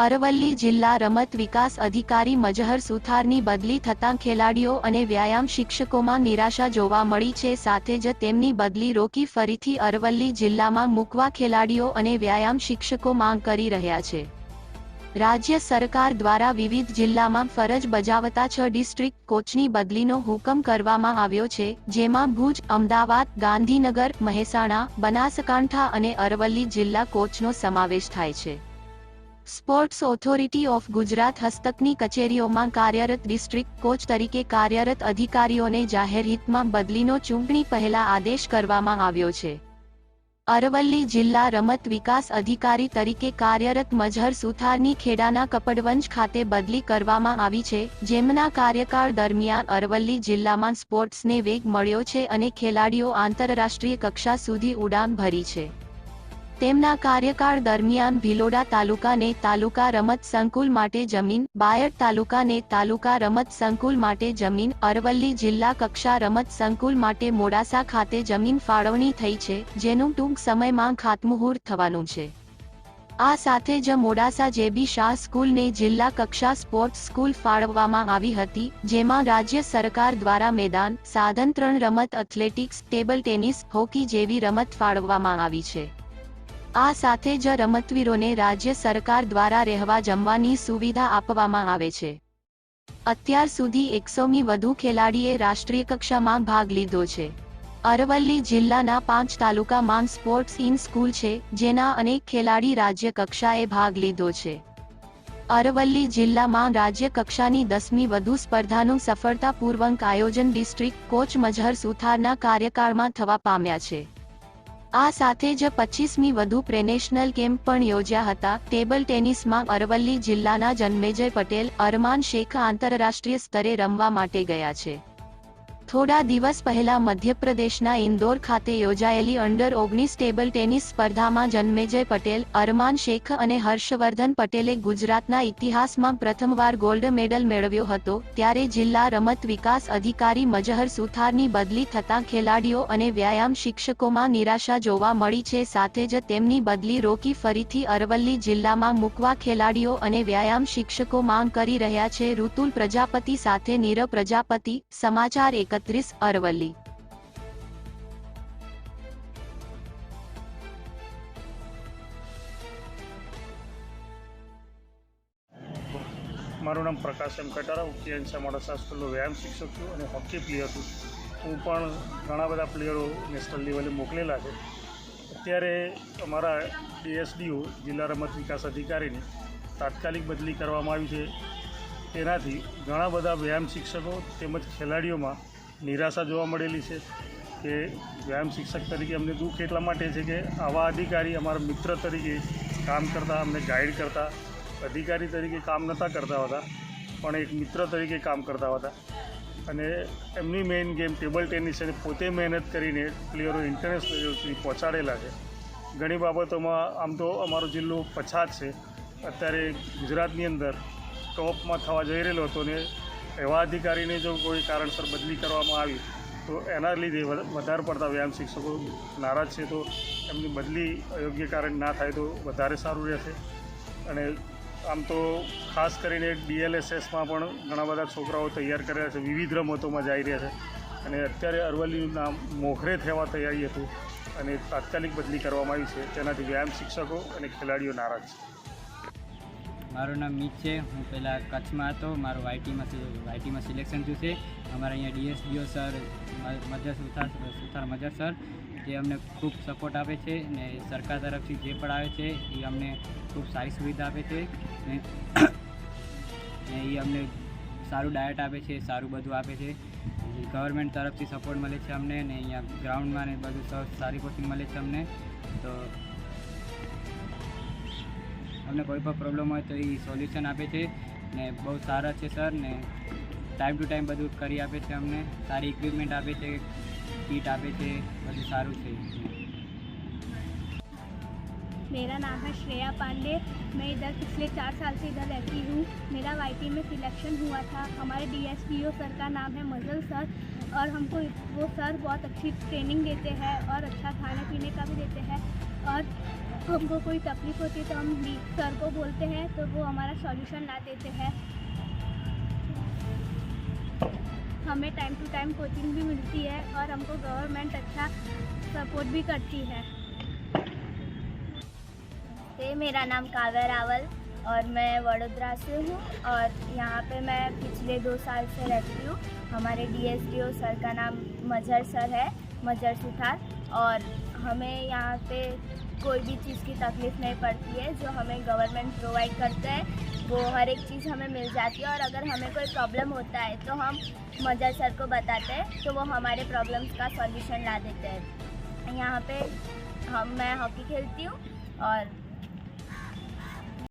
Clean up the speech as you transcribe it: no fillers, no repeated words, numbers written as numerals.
અરવલ્લી જિલ્લા રમત વિકાસ અધિકારી મજહર સુથારની બદલી થતાં ખેલાડીઓ અને વ્યાયામ શિક્ષકોમાં નિરાશા જોવા મળી છે। સાથે જ તેમની બદલી રોકી ફરીથી અરવલ્લી જિલ્લામાં મૂકવા ખેલાડીઓ અને વ્યાયામ શિક્ષકો માંગ કરી રહ્યા છે। રાજ્ય સરકાર દ્વારા વિવિધ જિલ્લામાં ફરજ બજાવતા 6 ડિસ્ટ્રિક્ટ કોચની બદલીનો હુકમ કરવામાં આવ્યો છે, જેમાં ભુજ, અમદાવાદ, ગાંધીનગર, મહેસાણા, બનાસકાંઠા અને અરવલ્લી જિલ્લા કોચનો સમાવેશ થાય છે। સ્પોર્ટ્સ ઓથોરિટી ઓફ ગુજરાત હસ્તકની કચેરીઓમાં કાર્યરત ડિસ્ટ્રિક્ટ કોચ તરીકે કાર્યરત અધિકારીઓને જાહેર હિતમાં બદલીનો ચૂંટણી પહેલા આદેશ કરવામાં આવ્યો છે। અરવલ્લી જિલ્લા રમત વિકાસ અધિકારી તરીકે કાર્યરત મજહર સુથારની ખેડાના કપડવંજ ખાતે બદલી કરવામાં આવી છે, જેમના કાર્યકાળ દરમિયાન અરવલ્લી જિલ્લામાં સ્પોર્ટ્સને વેગ મળ્યો છે અને ખેલાડીઓ આંતરરાષ્ટ્રીય કક્ષા સુધી ઉડાન ભરી છે। તેમના કાર્યકાળ દરમિયાન ભિલોડા તાલુકાને તાલુકા રમત સંકુલ માટે જમીન, બાયડ તાલુકાને તાલુકા રમત સંકુલ માટે જમીન, અરવલ્લી જિલ્લા કક્ષા રમત સંકુલ માટે મોડાસા ખાતે જમીન ફાળવણી થઈ છે, જેનું ટૂંક સમયમાં ખાતમુહૂર્ત થવાનું છે। આ સાથે જ મોડાસા જેબી શાહ સ્કૂલને જિલ્લા કક્ષા સ્પોર્ટ્સ સ્કૂલ ફાળવવામાં આવી હતી, જેમાં રાજ્ય સરકાર દ્વારા મેદાન, સાધન, 3 રમત એથ્લેટિક્સ, ટેબલ ટેનિસ, હોકી જેવી રમત ફાળવવામાં આવી છે। આ સાથે જ રમતવીરોને રાજ્ય સરકાર દ્વારા રહેવા જમવાની સુવિધા આપવામાં આવે છે। અત્યાર સુધી 100મી વધુ ખેલાડીએ રાષ્ટ્રીય કક્ષામાં ભાગ લીધો છે। અરવલ્લી જિલ્લાના 5 તાલુકામાં સ્પોર્ટ્સ ઇન સ્કૂલ છે, જેના અનેક ખેલાડી રાજ્ય કક્ષાએ ભાગ લીધો છે। અરવલ્લી જિલ્લામાં રાજ્ય કક્ષાની 10મી વધુ સ્પર્ધાનું સફળતાપૂર્વક આયોજન ડિસ્ટ્રિક્ટ કોચ મજહર સુથારના કાર્યકાળમાં થવા પામ્યા છે। આ સાથે જ 25મી વધુ પ્રેનેશનલ કેમ્પ પણ યોજ્યા હતા। ટેબલ ટેનિસમાં અરવલ્લી જિલ્લાના જન્મેજય પટેલ, અરમાન શેખ આંતરરાષ્ટ્રીય સ્તરે રમવા માટે ગયા છે। થોડા દિવસ પહેલા મધ્યપ્રદેશના ઇન્દોર ખાતે યોજાયેલી અંડર-19 ટેબલ ટેનિસ સ્પર્ધામાં જન્મેજય પટેલ, અરમાન શેખ અને હર્ષવર્ધન પટેલે ગુજરાતના ઇતિહાસમાં પ્રથમવાર ગોલ્ડ મેડલ મેળવ્યો હતો। ત્યારે જિલ્લા રમત વિકાસ અધિકારી મજહર સુથારની બદલી થતાં ખેલાડીઓ અને વ્યાયામ શિક્ષકોમાં નિરાશા જોવા મળી છે। સાથે જ તેમની બદલી રોકી ફરીથી અરવલ્લી જિલ્લામાં મૂકવા ખેલાડીઓ અને વ્યાયામ શિક્ષકો માંગ કરી રહ્યા છે। ઋતુલ પ્રજાપતિ સાથે નીરવ પ્રજાપતિ, સમાચાર 31 અરવલ્લી। મારું નામ પ્રકાશ એમ કટારા, ઉપીએનસી મોડાસા સ્કૂલનો વ્યાયામ શિક્ષક છું અને હોકી પ્લેયર છું। હું પણ ઘણા બધા પ્લેયરો નેશનલ લેવલે મોકલેલા છે। અત્યારે અમારા ડીએસડીઓ જિલ્લા રમત વિકાસ અધિકારીની તાત્કાલિક બદલી કરવામાં આવી છે। તેનાથી ઘણા બધા વ્યાયામ શિક્ષકો તેમજ ખેલાડીઓમાં નિરાશા જોવા મળેલી છે કે વ્યાયામ શિક્ષક તરીકે અમને દુઃખ એટલા માટે છે કે આવા અધિકારી અમારા મિત્ર તરીકે કામ કરતા, અમને ગાઈડ કરતા, અધિકારી તરીકે કામ નહોતા કરતા હોતા, પણ એક મિત્ર તરીકે કામ કરતા હતા અને એમની મેઇન ગેમ ટેબલ ટેનિસ છે, પોતે મહેનત કરીને પ્લેયરો ઇન્ટરનેશનલ લેવલ સુધી પહોંચાડેલા છે। ઘણી બાબતોમાં આમ તો અમારો જિલ્લો પછાત છે, અત્યારે ગુજરાતની અંદર ટોપમાં થવા જઈ રહેલો હતો ને એવા અધિકારીને જો કોઈ કારણસર બદલી કરવામાં આવી તો એના લીધે વધારે પડતા વ્યાયામ શિક્ષકો નારાજ છે। તો એમની બદલી અયોગ્ય કારણ ના થાય તો વધારે સારું રહેશે। અને આમ તો ખાસ કરીને ડીએલએસએસમાં પણ ઘણા બધા છોકરાઓ તૈયાર કર્યા છે, વિવિધ રમતોમાં જઈ રહ્યા છે અને અત્યારે અરવલ્લીનું નામ મોખરે થવા તૈયારી હતું અને તાત્કાલિક બદલી કરવામાં આવી છે, તેનાથી વ્યાયામ શિક્ષકો અને ખેલાડીઓ નારાજ છે। મારું નામ મીત છે। હું પહેલાં કચ્છમાં હતો, મારું વાયટીમાં સિલેક્શન થયું છે। અમારા અહીંયા ડીએસડીઓ સર મજહર સર જે અમને ખૂબ સપોર્ટ આપે છે ને સરકાર તરફથી જે પણ આવે છે એ અમને ખૂબ સારી સુવિધા આપે છે ને એ અમને સારું ડાયટ આપે છે, સારું બધું આપે છે। ગવર્મેન્ટ તરફથી સપોર્ટ મળે છે અમને ને અહીંયા ગ્રાઉન્ડમાં ને બધું સારી કોચિંગ મળે છે અમને। તો અમને કોઈ પણ પ્રોબ્લેમ હોય તો એ સોલ્યુશન આપે છે ને બહુ સારા છે સર ને ટાઈમ ટુ ટાઈમ બધું કરી આપે છે અમને, સારી ઇક્વિપમેન્ટ આપે છે, किट आपे थे બધું સારું છે। मेरा नाम है श्रेया पांडे। मैं इधर पिछले 4 साल से इधर रहती हूँ। मेरा वाईटी में सिलेक्शन हुआ था। हमारे डीएसडीओ सर का नाम है मजल सर और हमको वो सर बहुत अच्छी ट्रेनिंग देते हैं और अच्छा खाने पीने का भी देते हैं और हमको कोई तकलीफ होती है तो हम सर को बोलते हैं तो वो हमारा सॉल्यूशन ला देते हैं। हमें टाइम टू टाइम कोचिंग भी मिलती है और हमको गवर्नमेंट अच्छा सपोर्ट भी करती है। मेरा नाम काव्या रावल और मैं वडोदरा से हूँ और यहाँ पे मैं पिछले 2 साल से रहती हूँ। हमारे DSDO सर का नाम मजहर सर है, मजहर सुथार, और हमें यहाँ पे कोई भी चीज़ की तकलीफ़ नहीं पड़ती है। जो हमें गवर्नमेंट प्रोवाइड करता है वो हर एक चीज़ हमें मिल जाती है, और अगर हमें कोई प्रॉब्लम होता है तो हम मजहर सर को बताते हैं तो वो हमारे प्रॉब्लम्स का सॉल्यूशन ला देते हैं। यहाँ पे मैं हॉकी खेलती हूँ और